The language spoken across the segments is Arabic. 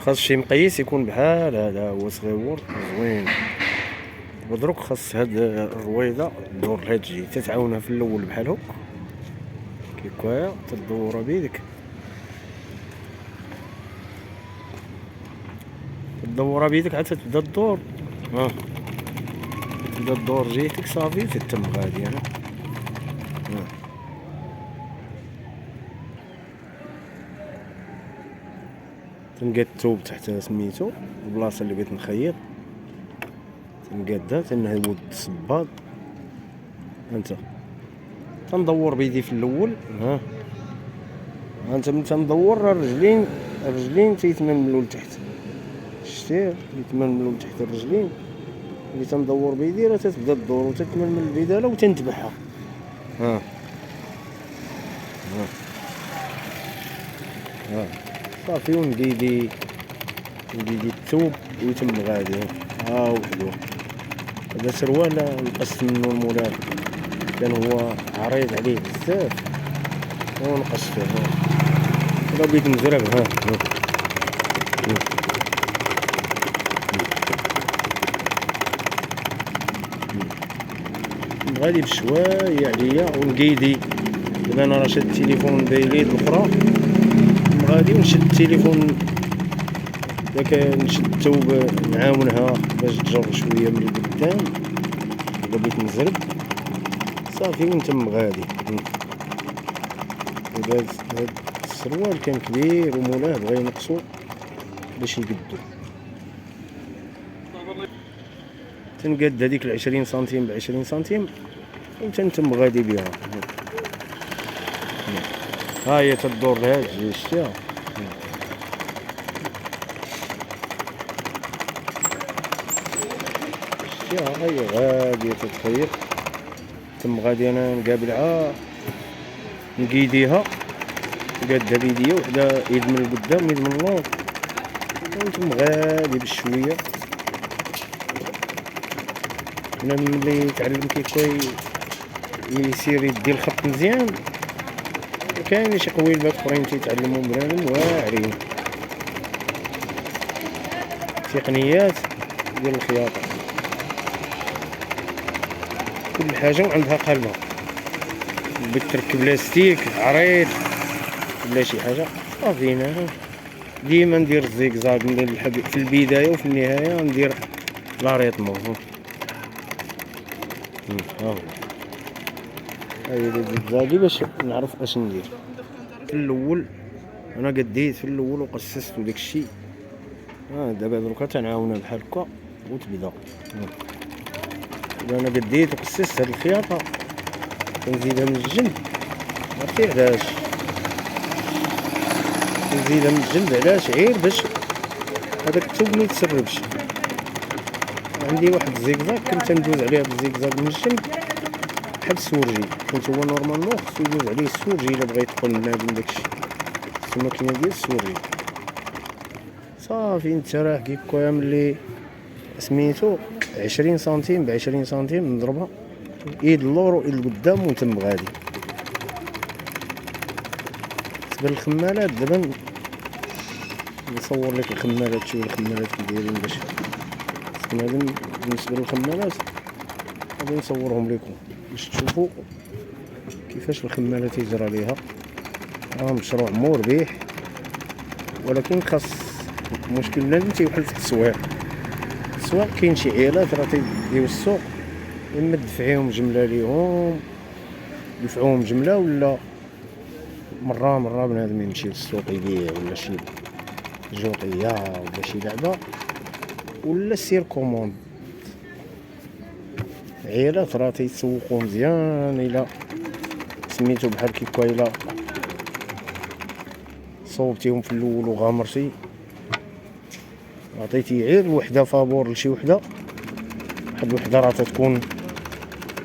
خاص شي مقيس يكون بحال هذا، هو صغيور زوين. ودروك خاص هاد الرويضه دور لهاد الجهه تتعاونها في الاول بحال هوك كيكوايا، تدورها بيدك، تدورها بيدك عاد تبدا الدور. ها تبدا الدور جهتك صافي تتم غادي. انا تنقاد الثوب تحت سميتو البلاصه اللي بغيت نخيط، تنقادها تنهود الصباط. انت تندور بيدي في الاول. ها انت من تندور الرجلين تيتململو لتحت، شتي يتململو لتحت الرجلين. اللي تندور بيدي راه تتبدا الدور وتتململ البداله وتنتبعها. ها ها ها صافي. ونقيدي الثوب ويتم غادي. ها وحدو هذا سروال نقصت منو المولاد، كان هو عريض عليه بزاف ونقصته. هذا بغيت نزرب. ها غادي بشويه عليا ونقيدي. دابا انا راه شاد التليفون باليد الاخرى، غادي ونشد التليفون داك نشد الثوب نعاونها باش تجر شويه من القدام. الا بغيت نزرب صافي ونتم غادي. هاد السروال كان كبير ومولاه بغا ينقصو باش يقدو. تنقاد هذيك 20 سنتيم ب20 سنتيم وتنتم غادي بها. ها هي تدور لها الجهه، شتيها. شتيها هي غاديه تتخيط. تم غادي انا نقابلها نقيديها، قادها بيديا وحده يد من القدام يد من اللور، ونتم غادي بشويه. انا ملي تعلم كيفاش يسير يدي الخط مزيان، كاين شي قويلبات اخرين تيتعلموا بنادم واعرين تقنيات ديال الخياطه. كل حاجه عندها قلبها، بتركب لاستيك عريض ولا شي حاجه صافي. انا ديما ندير الزيكزاك في البدايه وفي النهايه ندير لاريطمون. ها هاي الزيكزاكي باش نعرف اش ندير. في الاول انا قديت في الاول وقصصت داكشي. دابا دروكا تنعاونها بحال هكا وتبدا. انا قديت وقصصت هاد الخياطه كنزيدها من الجنب. عرفتي علاش كنزيدها من الجنب؟ علاش؟ غير باش هذاك الثوب ما يتسربش. عندي واحد الزيكزاك كنت ندوز عليها بالزيكزاك من الجنب بحال السورجي، حيت هو نورمالمون خصو يدوز عليه السورجي الا بغا يتقن بنادم داكشي. خصو الماكينه ديال السورجي. صافي انت راه كيكويا ملي سميتو 20 سنتيم ب20 سنتيم نضربها ايد اللور وايد القدام ونتم غادي. بالنسبه للخمالات دابا نصور لك الخمالات، تشوف الخمالات كي دايرين باش بنادم. بالنسبه للخمالات غادي نصورهم لكم باش تشوفوا كيفاش الخمالات يجرى ليها. مشروع مربح، ولكن خاص المشكل بنادم تيوحل في التسويق. التسويق كاين شي عيالات راه تيديو السوق، اما تدفعيهم جمله ليهم يدفعوهم جمله، ولا مره بنادم يمشي للسوق يبيع، ولا شي جوطيه ولا شي لعبه، ولا سير كوموند. عيالات راه تيتسوقوا مزيان الا سميتو بحال كيكا. الا صوبتيهم في الاول وغامرتي عطيتي غير وحده فابور لشي وحده، واحد الوحده راه تتكون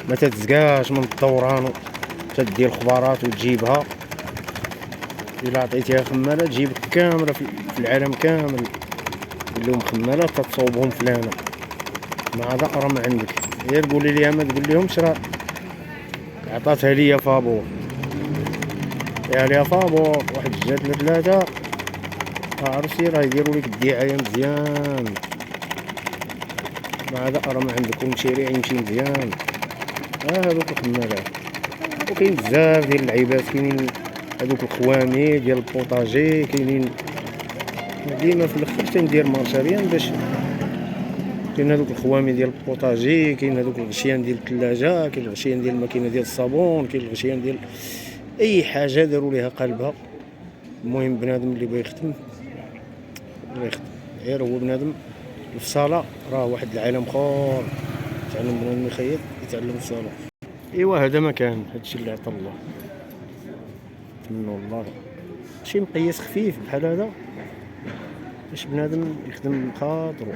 ما تتزكاش من الدوران، تدي الخبارات وتجيبها. الا عطيتيها خماله تجيب كامله في العالم كامل اللي هم خمالات تتصوبهم فلانه مع راه ما عندك. غير قولي ليها ما تقول لهمش راه عطاتها ليا فابور، يا ليها فابور واحد جات ثلاثه عرفتي راه يديروا لك الدعايه مزيان، بعد راه ما عندكم مشاريع يمشي مزيان. هادوك الخمالات. وكاين بزاف ديال اللعيبات، كاينين هادوك الخوامي ديال البوطاجي، كاينين ديما في الاخر تندير مارشاريان باش كاين هادوك الخوامي ديال البوطاجي، كاين هادوك الغشيان ديال الثلاجه، كاين الغشيان ديال الماكينه ديال الصابون، كاين الغشيان ديال اي حاجه داروا ليها قلبها. المهم بنادم اللي بغى يخدم غير هو بنادم الفصاله راه واحد العالم اخر. يتعلم بنادم يخيط يتعلم الفصاله. ايوا هذا ما كان، هادشي اللي عطا الله منه والله. شي مقياس خفيف بحال هذا باش بنادم يخدم بخاطرو.